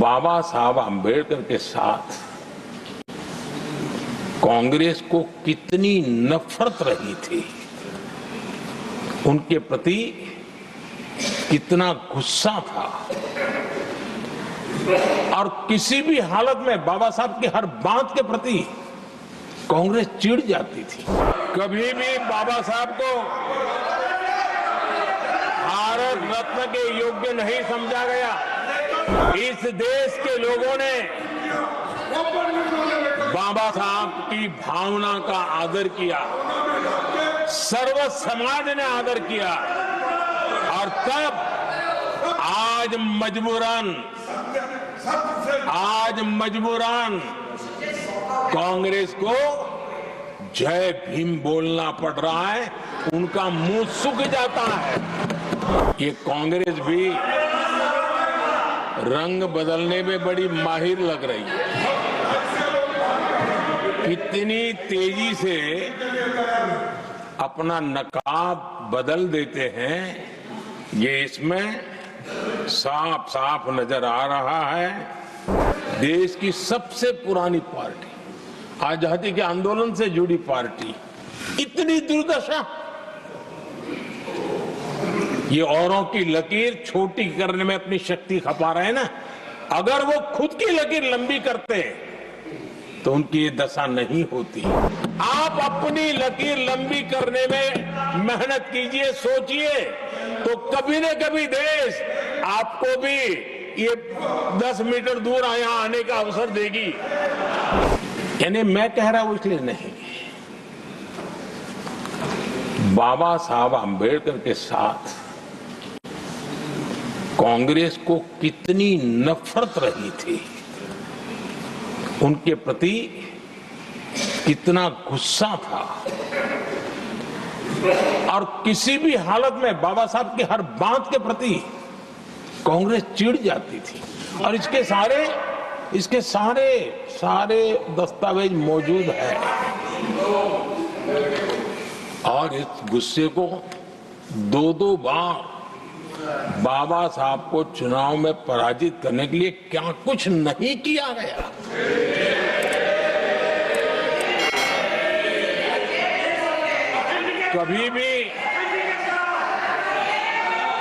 बाबा साहब आम्बेडकर के साथ कांग्रेस को कितनी नफरत रही थी, उनके प्रति कितना गुस्सा था और किसी भी हालत में बाबा साहब की हर बात के प्रति कांग्रेस चिढ़ जाती थी। कभी भी बाबा साहब को भारत रत्न के योग्य नहीं समझा गया। इस देश के लोगों ने बाबा साहब की भावना का आदर किया, सर्व समाज ने आदर किया और तब आज मजबूरन कांग्रेस को जय भीम बोलना पड़ रहा है, उनका मुंह सूख जाता है। ये कांग्रेस भी रंग बदलने में बड़ी माहिर लग रही है। कितनी तेजी से अपना नकाब बदल देते हैं, ये इसमें साफ साफ नजर आ रहा है। देश की सबसे पुरानी पार्टी, आजादी के आंदोलन से जुड़ी पार्टी, इतनी दुर्दशा। ये औरों की लकीर छोटी करने में अपनी शक्ति खपा रहे हैं ना। अगर वो खुद की लकीर लंबी करते तो उनकी ये दशा नहीं होती। आप अपनी लकीर लंबी करने में मेहनत कीजिए, सोचिए, तो कभी न कभी देश आपको भी ये 10 मीटर दूर यहाँ आने का अवसर देगी। यानी मैं कह रहा हूं इसलिए नहीं, बाबा साहब आम्बेडकर के साथ कांग्रेस को कितनी नफरत रही थी, उनके प्रति कितना गुस्सा था और किसी भी हालत में बाबा साहब की हर बात के प्रति कांग्रेस चिढ़ जाती थी। और इसके सारे दस्तावेज मौजूद है। और इस गुस्से को दो बार बाबा साहब को चुनाव में पराजित करने के लिए क्या कुछ नहीं किया गया। कभी भी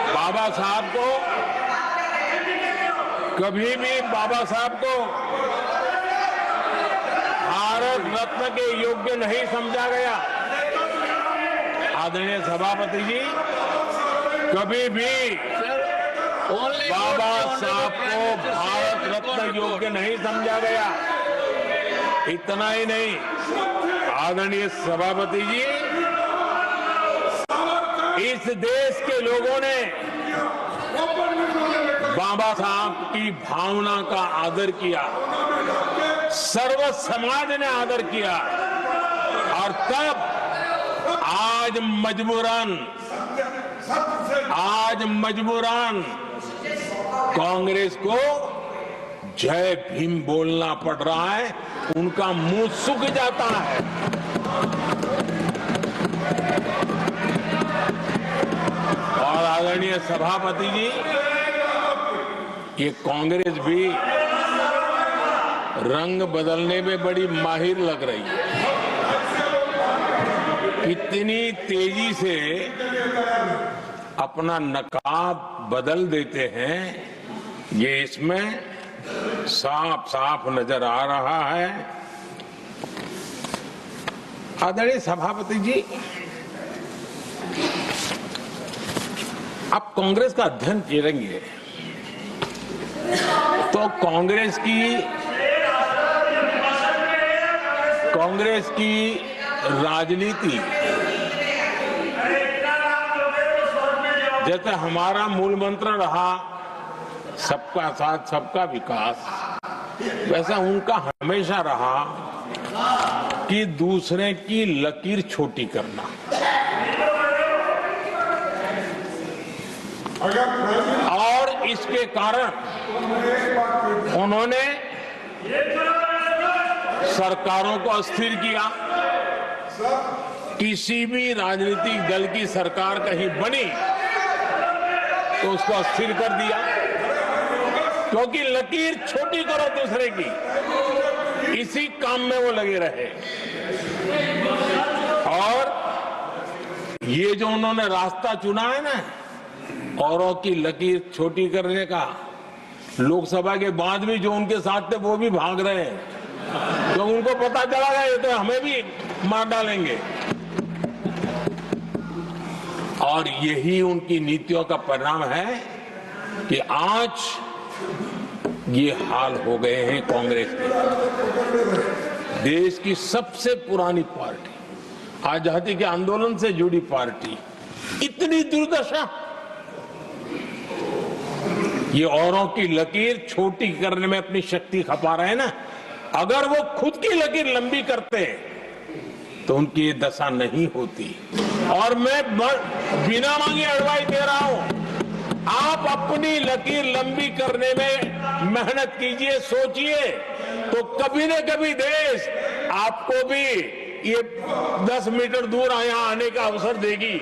बाबा साहब को भारत रत्न के योग्य नहीं समझा गया। आदरणीय सभापति जी, कभी भी बाबा साहब को भारत रत्न योग्य नहीं समझा गया। इतना ही नहीं, आदरणीय सभापति जी, इस देश के लोगों ने बाबा साहब की भावना का आदर किया, सर्व समाज ने आदर किया और तब आज मजबूरन कांग्रेस को जय भीम बोलना पड़ रहा है, उनका मुंह सूख जाता है। और आदरणीय सभापति जी, ये कांग्रेस भी रंग बदलने में बड़ी माहिर लग रही है। कितनी तेजी से अपना नकाब बदल देते हैं, ये इसमें साफ साफ नजर आ रहा है। आदरणीय सभापति जी, आप कांग्रेस का अध्ययन करेंगे तो कांग्रेस की राजनीति, जैसे हमारा मूल मंत्र रहा सबका साथ सबका विकास, वैसा उनका हमेशा रहा कि दूसरे की लकीर छोटी करना। और इसके कारण उन्होंने सरकारों को अस्थिर किया। किसी भी राजनीतिक दल की सरकार कहीं बनी तो उसको अस्थिर कर दिया। क्योंकि लकीर छोटी करो दूसरे की, इसी काम में वो लगे रहे। और ये जो उन्होंने रास्ता चुना है ना, औरों की लकीर छोटी करने का, लोकसभा के बाद भी जो उनके साथ थे वो भी भाग रहे हैं, तो उनको पता चला गया ये तो हमें भी मार डालेंगे। और यही उनकी नीतियों का परिणाम है कि आज ये हाल हो गए हैं कांग्रेस के। देश की सबसे पुरानी पार्टी, आजादी के आंदोलन से जुड़ी पार्टी, इतनी दुर्दशा। ये औरों की लकीर छोटी करने में अपनी शक्ति खपा रहे हैं ना, अगर वो खुद की लकीर लंबी करते तो उनकी ये दशा नहीं होती। और मैं बिना मांगे एडवाइस दे रहा हूं, आप अपनी लकीर लंबी करने में मेहनत कीजिए, सोचिए, तो कभी न कभी देश आपको भी ये 10 मीटर दूर यहाँ आने का अवसर देगी।